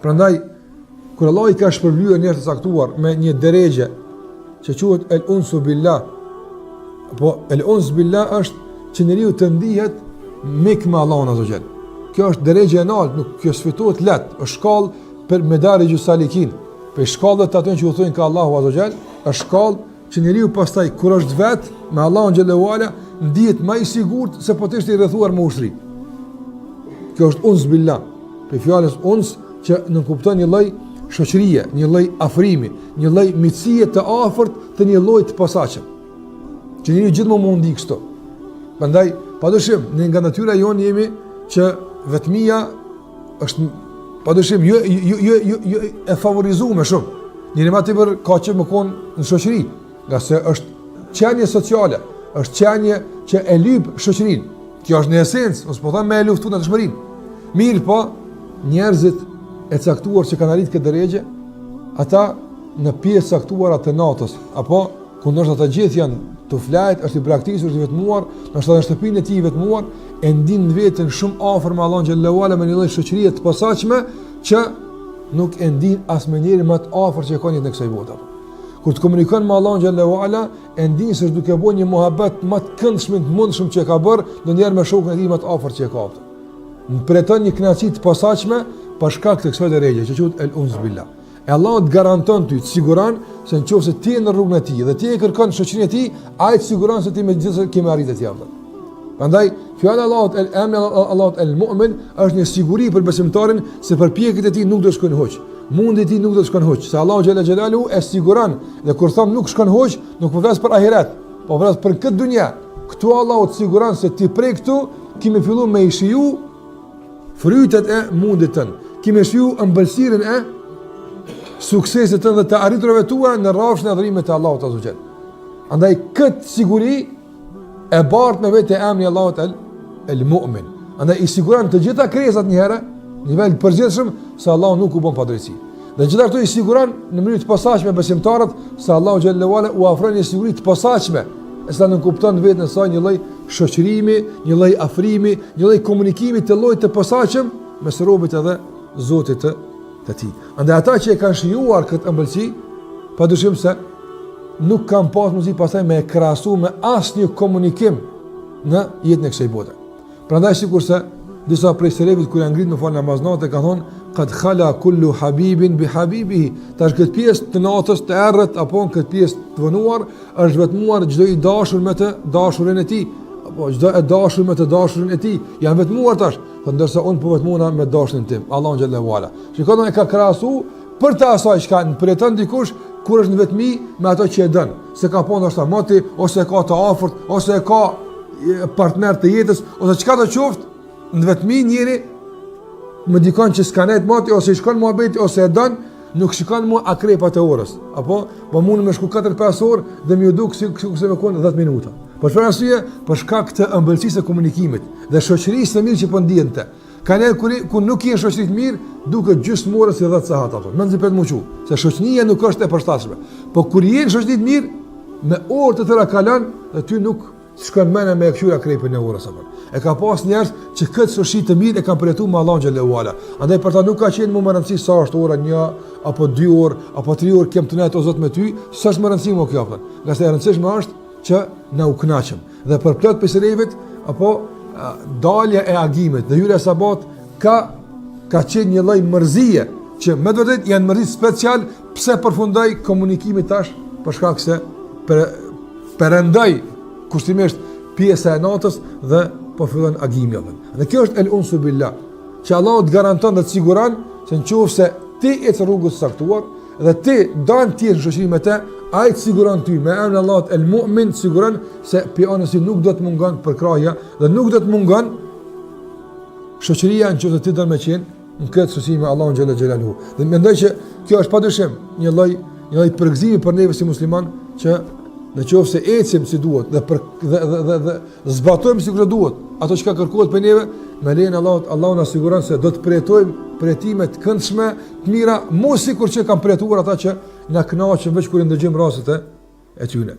Prandaj kur Allah i ka shpërblyer njerëz të caktuar me një drejgje që quhet el-unsu billah, apo el-uns billah është që njeriu të ndihet mik me Allahun azza xal. Kjo është drejgje e lartë, nuk kjo sfitohet lehtë, është shkallë për medarijus salikin. Për shkallët të atyre që u thonë ka Allahu azza xal, është shkallë që njeriu pastaj kur është vet me Allahun xhallahu ala ndihet më i sigurt se po të ishte i rrethuar me ushtri. Kjo është uns billah. Për fjalës uns që nuk kupton një lloj shoqërie, një lloj afrimi, një lloj miqësie të afërt të një lloji të posaçëm. Që njeriu gjithmonë mund ndi kështu. Prandaj, padyshim, ne nga natyra jon jemi që vetmia është padyshim jo e favorizuar më shumë. Njëri më tepër ka që më kon në shoqëri, nga se është qenie sociale, është qenie që e lyp shoqërinë. Kjo është në esencë, ose po them me luftu në dëshmërinë. Mirë po, njerëzit e caktuar që kanë arritur këtë drejgje, ata në pjesë caktuara të natës, apo ku ndoshta të gjithë janë të flajt, është i braktisur, është i vetmuar, ndoshta në shtëpinë e tij i vetmuar, e ndin veten shumë afër me Allahun xhallahu ala me një lloj shoqërie të posaçme që nuk e ndin as me njëri më të afër që ka në kësaj bote. Kur të komunikon me Allahun xhallahu ala, e ndin se është duke bënë një muhabet më të këndshëm të mundshëm që ka bërë ndonjëherë me shokun e tij më të afër që e ka. Preton një kënaqësi të posaçme për shkak të kësaj drejgje që quhet el-uns billah. E Allah të garanton ty, të siguron se nëse ti je në rrugën e tij dhe ti e kërkon shoqërinë e tij, ai të siguron se ti me gjithë ke arritë të javë. Prandaj, fjala e Allahut el-amin, Allahut el-mu'min është një siguri për besimtarin se përpjekjet e tij nuk do të shkojnë hoq. Mundi i tij nuk do të shkojnë hoq. Se Allahu xhalla xhelalu e siguron dhe kur thon nuk shkon hoq, nuk po flas për ahiret, po flas për këtë dunja. Ktu Allahu të siguron se ti prej këtu kimi filluar me i shiju frytet e mundit tën. Kimi shiju ëmbëlsirën e suksesit të dhe të arriturave tua në rrafshin e adhurimit të Allahut azza xal. Andaj këtë siguri e bart me vetë emri Allahut el-mu'min. Andaj i siguron të gjitha krijesat një herë, në nivel përgjithshëm se Allahu nuk u bën padrejti. Dhe gjithashtu këto i siguron në mënyrë të posaçme besimtarët se Allahu xhallahu ala u ofron një siguri të posaçme, e sa nuk kupton vetën e saj një lloj shoqërimi, një lloj afrimi, një lloj komunikimi të llojit të posaçëm mes robit edhe Zotit të tij. Andaj ata që e kanë shijuar këtë ëmbëlsi, padyshim se nuk kanë pas mundësi pastaj me krahasu me asnjë komunikim në jetën e kësaj bote. Prandaj sikurse disa prej selefëve kur janë ngritur në fal namaznate kanë thonë qad khala kullu habibin bi habibihi. Tash këtë pjesë të natës të errët apo këtë pjesë të vonuar është vetmuar çdo i dashur me të dashurin e tij, apo çdo e dashur me të dashurin e tij. Janë vetmuar tash, ndërsa unë po vetmuara me dashurin tim, Allahu xhallahu ala. Shikoni e ka krahasu për të asaj çka pretendon dikush kur është në vetmi me ato që e dën, se ka punë ndoshta moti ose ka të afërt ose e ka partner të jetës ose çka do qoftë, në vetmi njëri më dikon që s'ka net moti ose i shkon muhabeti ose e don, nuk shikon mua akrepat e orës, apo po mund më shku 4-5 orë dhe më duk se më kon 10 minuta. Për çfarë arsye? Për shkak të ëmbëlsisë së komunikimit dhe shoqërisë së mirë që po ndjente. Kanë kur nuk janë shoqëri të mirë, duket gjysmore si 10 sahat apo. Mendzi për të muqu, se shoqënia nuk është e përshtatshme. Po kur jeni shoqëri të mirë, me orë të tëra kalon dhe ty nuk shkon mëna me qyra krepën e orës apo. E ka pas njerëz që këtë shoqëri të mirë e kanë përjetuar me Allahun xhallahu ala. Andaj për ta nuk ka qenë më rëndësi sa është ora 1 apo 2 orë apo 3 orë kem të net o Zot me ty, s'është më rëndësi më kjo apo. Nga se e rëndësishme është që na u kënaqem. Dhe për plot peserevit apo dalja e agimit dhe hyrja sabat ka qenë një lloj mërzie që me vërtet janë mërzi special pse përfundoi komunikimi tash për shkak se perandoi kushtimisht pjesa e natës dhe po fillon agimi atë. Dhe kjo është el-unsu billah, që Allahu të garanton dhe të siguron se nëse ti ec rrugës së saktuar dhe ti don të jesh shoqëri me të, ai të siguron ty me emrin Allahut el-mu'min, siguron se pionësi nuk do të mungon përkrahja dhe nuk do të mungon shoqëria nëse ti do të qenë në këtë shoqëri me Allahun xhalla xhelalu. Dhe mendoj që kjo është padyshim një lloj përgëzimi për neve si musliman që nëse ecim si duhet dhe zbatojmë sikur duhet ato që kërkohet për neve, me lejen e Allahut, Allahu na siguron se do të përjetojmë përjetime të këndshme, të mira, mos sikur që kanë përjetuar ata që na kënaqën veç kur ndëgjojmë rastet e tyre.